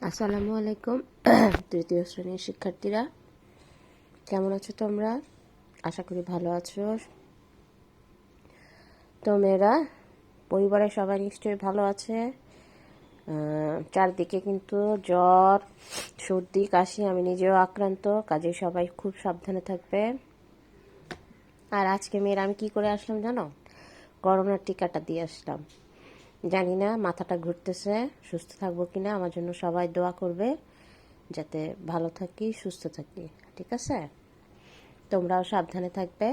আসসালামু আলাইকুম। তৃতীয় শ্রেণীর শিক্ষার্থীরা কেমন আছো তোমরা? আশা করি ভালো আছো। তো মেয়েরা, পরিবারের সবাই নিশ্চয়ই ভালো আছে। চারদিকে কিন্তু জ্বর, সর্দি, কাশি, আমি নিজেও আক্রান্ত, কাজে সবাই খুব সাবধানে থাকবে। আর আজকে মেয়েরা আমি কি করে আসলাম জানো? করোনার টিকাটা দিয়ে আসলাম। জানি না মাথাটা ঘুরতেছে, সুস্থ থাকবো কিনা। আমার জন্য সবাই দোয়া করবে যাতে ভালো থাকি, সুস্থ থাকি, ঠিক আছে? তোমরাও সাবধানে থাকবে।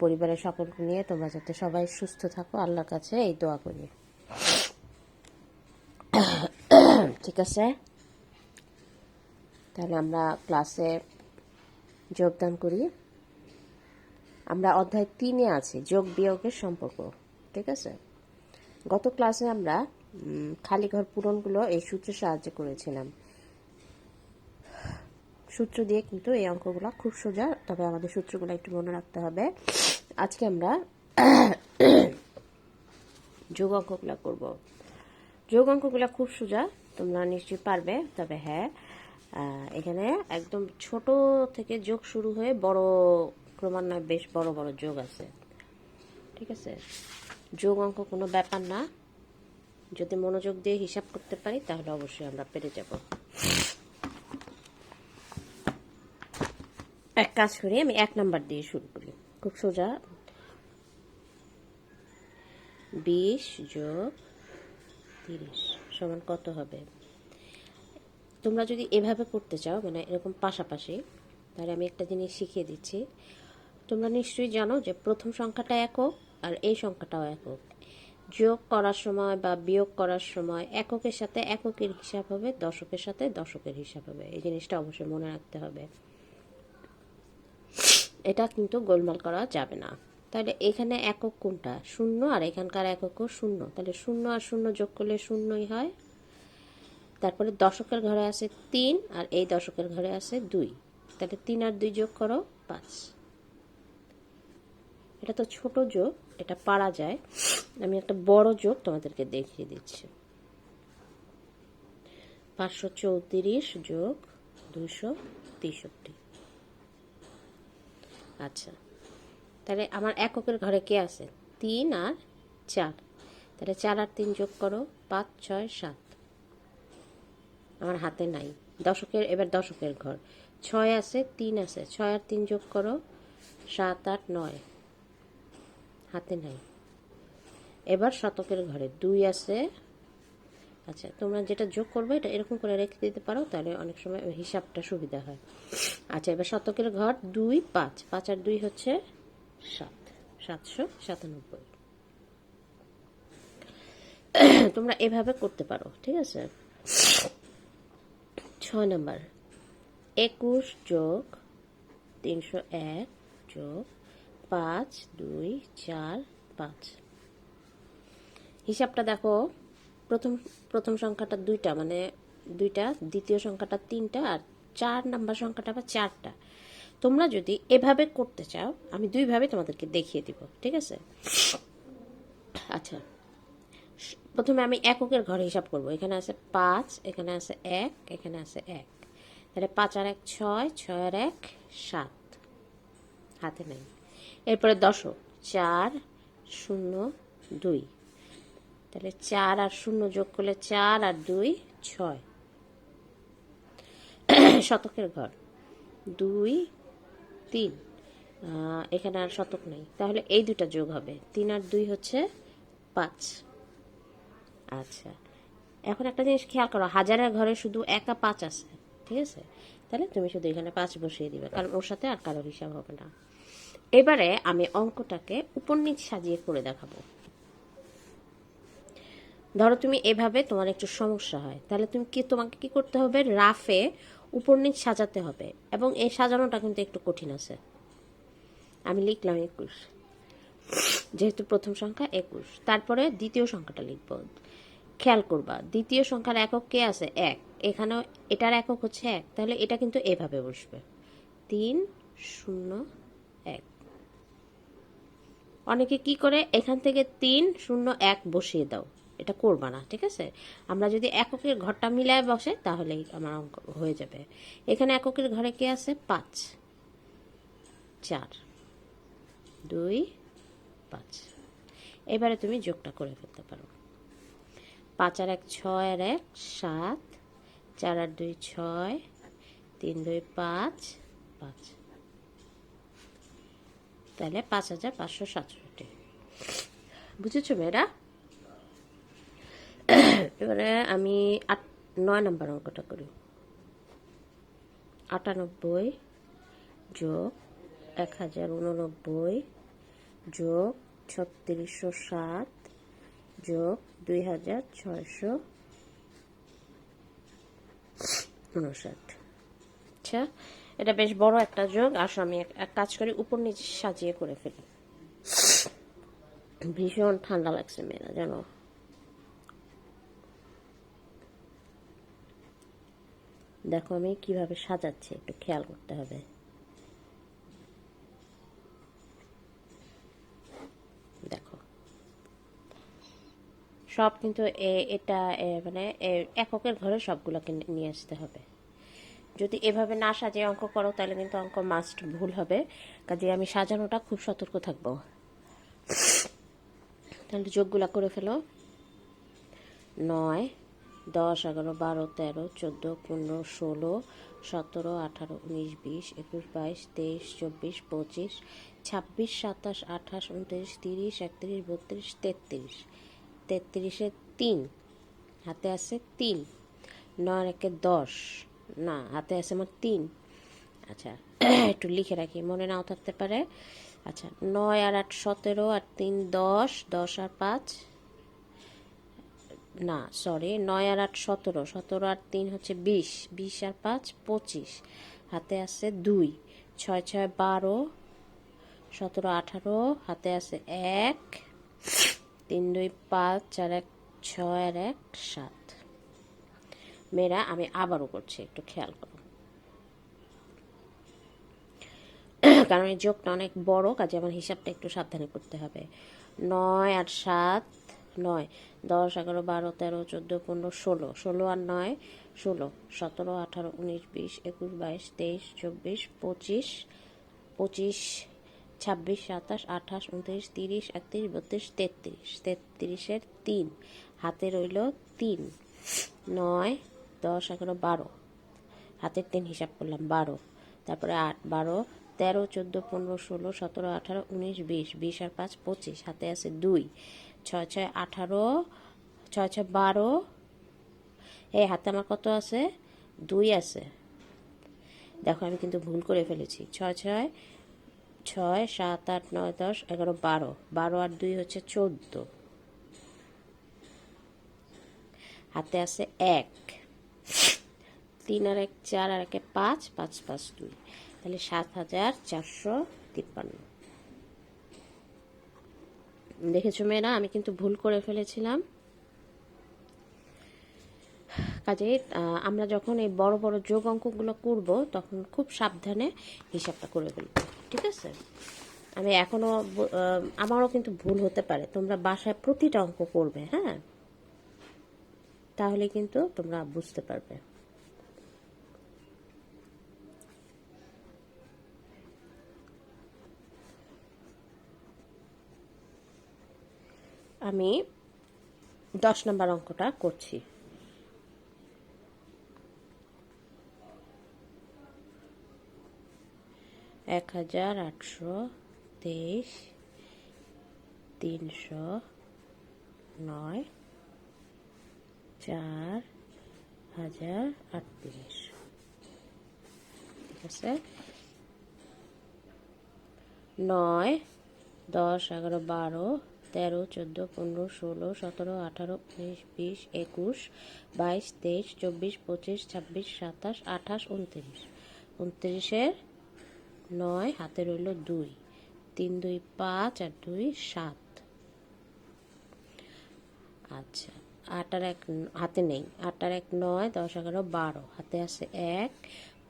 পরিবারের সকলকে নিয়ে তোমরা যাতে সবাই সুস্থ থাকো, আল্লাহর কাছে এই দোয়া করি, ঠিক আছে? তাহলে আমরা ক্লাসে যোগদান করি। আমরা অধ্যায় 3-এ আছি, যোগ বিয়োগের সম্পর্ক, ঠিক আছে? গত ক্লাসে আমরা খালি ঘর পূরণগুলো এই সূত্রের সাহায্যে করেছিলাম। সূত্র দিয়ে কিন্তু এই অঙ্কগুলো খুব সোজা, তবে আমাদের সূত্রগুলো একটু মনে রাখতে হবে। আজকে আমরা যোগ অঙ্কগুলো করব। যোগ অঙ্কগুলো খুব সোজা, তোমরা নিশ্চয়ই পারবে। তবে হ্যাঁ, এখানে একদম ছোট থেকে যোগ শুরু হয়ে বড়, ক্রমান্বয়ে বেশ বড় বড় যোগ আছে, ঠিক আছে? যোগ অঙ্ক কোনো ব্যাপার না, যদি মনোযোগ দিয়ে হিসাব করতে পারি তাহলে অবশ্যই আমরা পেরে যাব। এক কাজ করি, আমি 1 নাম্বার দিয়ে শুরু করি, খুব সোজা। 20 যোগ 30 সমান কত হবে? তোমরা যদি এভাবে করতে চাও, মানে এরকম পাশাপাশি, তাহলে আমি একটা জিনিস শিখিয়ে দিচ্ছি। তোমরা নিশ্চয়ই জানো যে প্রথম সংখ্যাটা একক আর এই সংখ্যাটাও একক। যোগ করার সময় বা বিয়োগ করার সময় এককের সাথে এককের হিসাব হবে, দশকের সাথে দশকের হিসাব হবে। এই জিনিসটা অবশ্যই মনে রাখতে হবে, এটা কিন্তু গোলমাল করা যাবে না। তাহলে এখানে একক কোনটা? 0, আর এখানকার এককও 0, তাহলে 0 আর 0 যোগ করলে 0ই হয়। তারপরে দশকের ঘরে আছে 3, আর এই দশকের ঘরে আছে 2, তাহলে 3 আর 2 যোগ করো 5। এটা তো ছোট যোগ, এটা পারা যায়। আমি একটা বড় যোগ তোমাদেরকে দেখিয়ে দিচ্ছি। 534 যোগ 263। আচ্ছা, তাহলে আমার এককের ঘরে কে আছে? 3 আর 4, তাহলে 4 আর 3 যোগ করো 5, 6, 7। আমার হাতে নাই। এবার দশকের ঘর 6 আছে, 3 আছে, 6 আর 3 যোগ করো 7, 8, 9। হাতে নাই। এবার শতকের ঘরে 2 আছে। আচ্ছা, তোমরা যেটা যোগ করবে এটা এরকম করে রেখে দিতে পারো, তাহলে অনেক সময় হিসাবটা সুবিধা হয়। আচ্ছা, এবার শতকের ঘর 2, 5, 5 আর 2 হচ্ছে 7, 797। তোমরা এভাবে করতে পারো, ঠিক আছে? 6 নাম্বার, 21 যোগ 301 যোগ 5, 2, 4, 5। হিসাবটা দেখো, প্রথম সংখ্যাটা 2টা, মানে 2টা, দ্বিতীয় সংখ্যাটা 3টা, আর 4 নাম্বার সংখ্যাটা আবার 4টা। তোমরা যদি এভাবে করতে চাও, আমি 2ভাবে তোমাদেরকে দেখিয়ে দিব, ঠিক আছে? আচ্ছা, প্রথমে আমি এককের ঘরে হিসাব করব। এখানে আছে 5, এখানে আছে 1, এখানে আছে 1, তাহলে 5 আর 1 6, 6 আর 1 7, হাতে নাই। এরপরে দশক 4, 0, 2, তাহলে 4 আর 0 যোগ করলে 4 আর 2, 6। শতকের ঘর 2, 3, এখানে আর শতক নেই, তাহলে এই দুটা যোগ হবে, 3 আর 2 হচ্ছে 5। আচ্ছা, এখন একটা জিনিস খেয়াল করো, হাজারের ঘরে শুধু একা 5 আছে, ঠিক আছে? তাহলে তুমি শুধু এখানে 5 বসিয়ে দিবে, কারণ ওর সাথে আর কারোর হিসাব হবে না। এবারে আমি অঙ্কটাকে উপর নিচ সাজিয়ে করে দেখাবো। ধরো তুমি এভাবে, তোমার একটু সমস্যা হয়, তাহলে তোমাকে কি করতে হবে? রাফে উপর নিচ সাজাতে হবে, এবং এই সাজানোটা কিন্তু একটু কঠিন আছে। আমি লিখলাম 21, যেহেতু প্রথম সংখ্যা 21। তারপরে দ্বিতীয় সংখ্যাটা লিখব। খেয়াল করবা, দ্বিতীয় সংখ্যার একক কে আছে? 1, এখানেও এটার একক হচ্ছে 1, তাহলে এটা কিন্তু এভাবে বসবে 3, 0, 1। অনেকে কি করে, এখান থেকে 3, 0, 1 বসিয়ে দাও, এটা করবা না, ঠিক আছে? আমরা যদি এককের ঘরটা মিলায় বসে তাহলেই আমার অঙ্ক হয়ে যাবে। এখানে এককের ঘরে কি আছে? 5, 4, 2, 5। এবারে তুমি যোগটা করে ফেলতে পারো। 5 আর 1 6 আর 1 7, 4 আর 2 6, 3 2 5, 5। তাহলে 5567। বুঝেছো মেয়েরা? এবারে আমি 9 নম্বর অঙ্কটা করি। 98 যোগ 1089 যোগ 3607 যোগ 2659। আচ্ছা, এটা বেশ বড় একটা যোগ। আসো আমি এক কাজ করি, উপর নিচে সাজিয়ে করে ফেলি। ভীষণ ঠান্ডা লাগছে মেয়েরা, জানো? দেখো আমি কিভাবে সাজাচ্ছি, একটু খেয়াল করতে হবে। দেখো সব কিন্তু এটা মানে এককের ঘরে সবগুলোকে নিয়ে আসতে হবে। যদি এভাবে না সাজিয়ে অঙ্ক করো তাহলে কিন্তু অঙ্ক মাস্ট ভুল হবে। কাজে আমি সাজানোটা খুব সতর্ক থাকবো। তাহলে যোগগুলা করে ফেলো। 9, 10, 11, 12, 13, 14, 15, 16, 17, 18, 19, 20, 21, 22, 23, 24, 25, 26, 27, 28, 29, 30, 31, 32, 33। 33-এ 3, হাতে আছে 3। 9 আর 1-এ 10, না হাতে আছে আমার 3। আচ্ছা একটু লিখে রাখি, মনে নাও থাকতে পারে। আচ্ছা 9 আর 8 17 আর 3 10, 10 আর 5 না সরি 9 আর 8 17, 17 আর 3 হচ্ছে 20, 20 আর 5 25, হাতে আছে 2, 6 6 12, 17 18, হাতে আছে 1, 3 2 5, 4 1 6 আর 1 7। মেয়েরা আমি আবারও করছি, একটু খেয়াল করো, কারণ এই যোগটা অনেক বড়, কাজে আমার হিসাবটা একটু সাবধানে করতে হবে। 9 আর 7 9, 10 11 12 13 14 15 16, 16 আর 9 16, 17 18 19 20 21 22 23 24 25 25, 26 27 28 29 30 31 32 33, 33-এর 3, হাতে রইল 3। 9 10 11 12, হাতের 3 হিসাব করলাম 12, তারপরে 8 12 13 14 15 16 17 18 19 20, 20 আর 5 25, হাতে আছে 2, 6 6 18, 6 6 12, এই হাতে আমার কত আছে? 2 আছে। দেখো আমি কিন্তু ভুল করে ফেলেছি। 6 6 6 7 8 9 10 11 12, 12 আর 2 হচ্ছে 14, হাতে আছে 1, 3 আর 1 4 আর 1 5, 5 5 2, তাহলে 7453। দেখেছো মেয়েরা, আমি কিন্তু ভুল করে ফেলেছিলাম। কাজে আমরা যখন এই বড় বড় যোগ অঙ্কগুলো করব তখন খুব সাবধানে হিসাবটা করে ফেলব, ঠিক আছে? আমি এখনো আমারও কিন্তু ভুল হতে পারে, তোমরা বাসায় প্রতিটা অঙ্ক করবে, হ্যাঁ? তাহলে কিন্তু তোমরা বুঝতে পারবে। আমি 10 নম্বর অঙ্কটা করছি। এক 1823, 309, 4038, ঠিক আছে? 9 10 11 12 13 14 15 16 17 18 19 20 21 22 23 24 25 26 27 28 29, 29-এর 9, হাতে রইল 2, 3 2 5 আর 2 7। আচ্ছা 8 আর 1 হাতে নেই, 8 আর 1 9, 10 11 12, হাতে আছে 1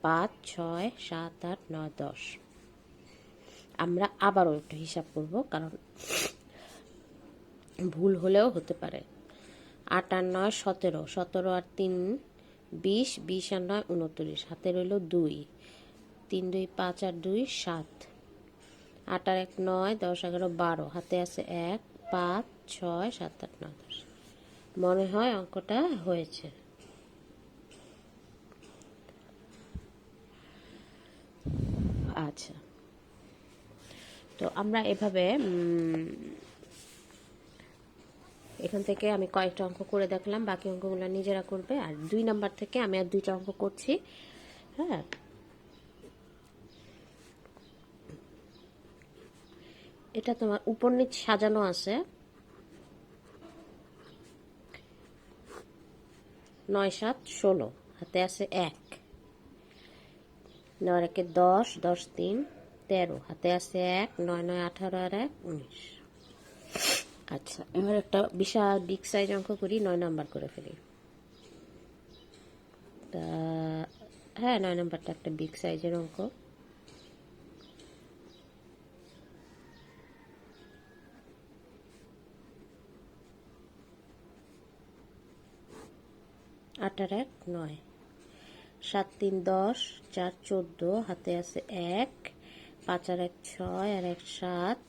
5 6 7 8 9 10। আমরা আবারও একটু হিসাব করব, কারণ ভুল হলেও হতে পারে। 8 আর 9 17, 17 আর 3 20, 20 আর 9 29, হাতে রইল 2, 3 2 5 আর 2 7, 8 আর 1 9, 10 11 12, হাতে আছে 1 5 6 7 8 9 10। মনে হয় অঙ্কটা হয়েছে। আচ্ছা, তো আমরা এভাবে এখান থেকে আমি কয়েকটা অঙ্ক করে দেখলাম, বাকি অঙ্কগুলো নিজেরা করবে। আর 2 নাম্বার থেকে আমি আর 2টা অঙ্ক করছি। হ্যাঁ, এটা তোমার উপর নিচ সাজানো আছে। 9 7 16, হাতে আছে 1, 9 1 10, 10 3 13, হাতে আছে 1, 9 9 18 আর 1 19। আচ্ছা, এবার একটা বিশাল বিগ সাইজ অঙ্ক করি, 9 নাম্বার করে ফেলি। তা হ্যাঁ, 9 নাম্বারটা একটা বিগ সাইজের অঙ্ক। আট আর 1 9, 7 3 10, 4 14, হাতে আছে 1, 5 আর 1 6 আর 1 7,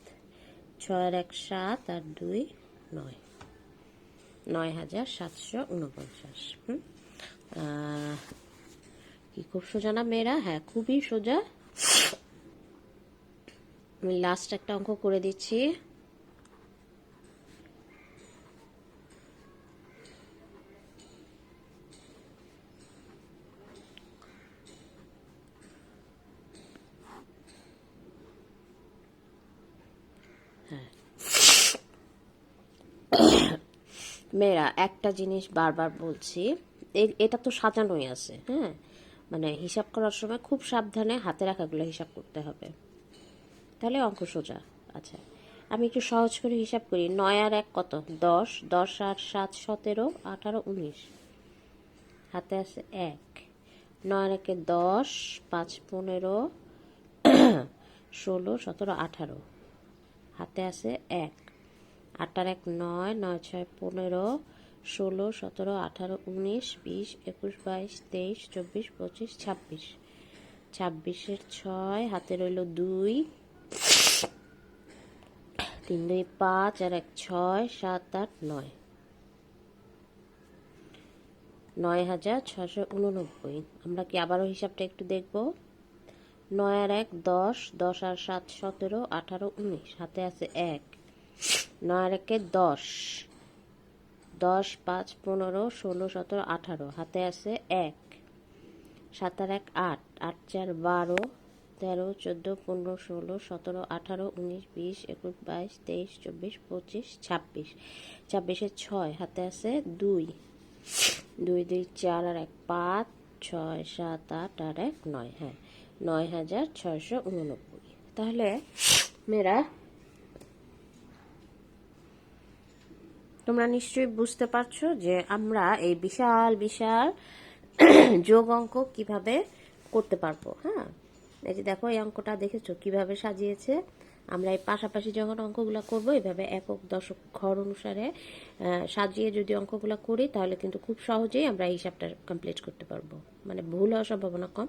6 আর 1 7 আর 2 9, 9749। কি খুব সোজা না মেয়েরা? হ্যাঁ, খুবই সোজা। আমি লাস্ট একটা অঙ্ক করে দিচ্ছি। মেয়েরা একটা জিনিস বারবার বলছি, এটা তো সাজানোই আছে। হ্যাঁ, মানে হিসাব করার সময় খুব সাবধানে হাতে রাখাগুলো হিসাব করতে হবে, তাহলে অঙ্ক সোজা। আচ্ছা, আমি একটু সহজ করে হিসাব করি। 9 আর 1 কত? 10, 10 আর 7 17, 18 19, হাতে আছে 1, 9 আর 1 10, 5 15, 16 17 18, হাতে আছে 1, 8 আর 1 9, 9 6 15, 16 17 18 19 20 21 22 23 24 25 26, 26 6, হাতে রইল 2, 3 2 5 আর 1 6 7 8 9, 9689। আমরা কি আবারও হিসাবটা একটু দেখব। 9 আর 1 10, 10 আর 7 17 18 19, হাতে আছে 1, 9 আর 1 10, 10 5 15 16 17 18, হাতে আছে 1, 7 আর 1 8, 8 4 12 13 14 15 16 17 18 19 20 21 22 23 24 25 26, 26 6, হাতে আছে 2, 2 2 4 আর 1 5 6 7 8 আর 1 9। হ্যাঁ, 9689। তাহলে মেয়েরা তোমরা নিশ্চয়ই বুঝতে পারছো যে আমরা এই বিশাল বিশাল যোগ অঙ্ক কিভাবে করতে পারবো। হ্যাঁ, এই যে দেখো, এই অঙ্কটা দেখেছো কিভাবে সাজিয়েছে। আমরা এই পাশাপাশি যখন অঙ্কগুলো করব, এভাবে একক দশক ঘর অনুসারে সাজিয়ে যদি অঙ্কগুলো করি, তাহলে কিন্তু খুব সহজেই আমরা হিসাবটা কমপ্লিট করতে পারবো। মানে ভুল হওয়ার সম্ভাবনা কম।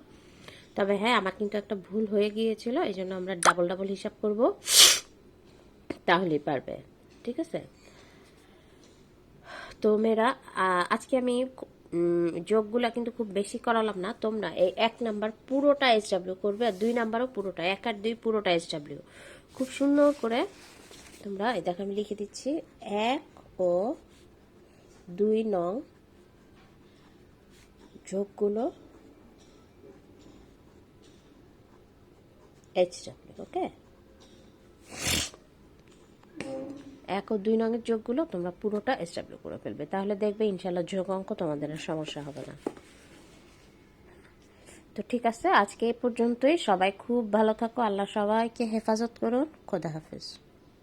তবে হ্যাঁ, আমার কিন্তু একটা ভুল হয়ে গিয়েছিল, এই জন্য আমরা ডাবল ডাবল হিসাব করব, তাহলেই পারবে। ঠিক আছে? তো মেয়েরা, আজকে আমি যোগগুলা কিন্তু খুব বেশি করালাম না। তোমরা এই 1 নাম্বার পুরোটা SW করবে, আর 2 নাম্বারও পুরোটা, 1 আর 2 পুরোটা SW খুব সুন্দর করে তোমরা। এই দেখো, আমি লিখে দিচ্ছি 1 ও 2 নং যোগগুলো HW। ওকে, 1 ও 2 নংয়ের যোগগুলো তোমরা পুরোটা SW করে ফেলবে, তাহলে দেখবে ইনশাল্লাহ যোগ অঙ্ক তোমাদের আর সমস্যা হবে না। তো ঠিক আছে, আজকে এই পর্যন্তই। সবাই খুব ভালো থাকো, আল্লাহ সবাইকে হেফাজত করুন। খোদা হাফেজ।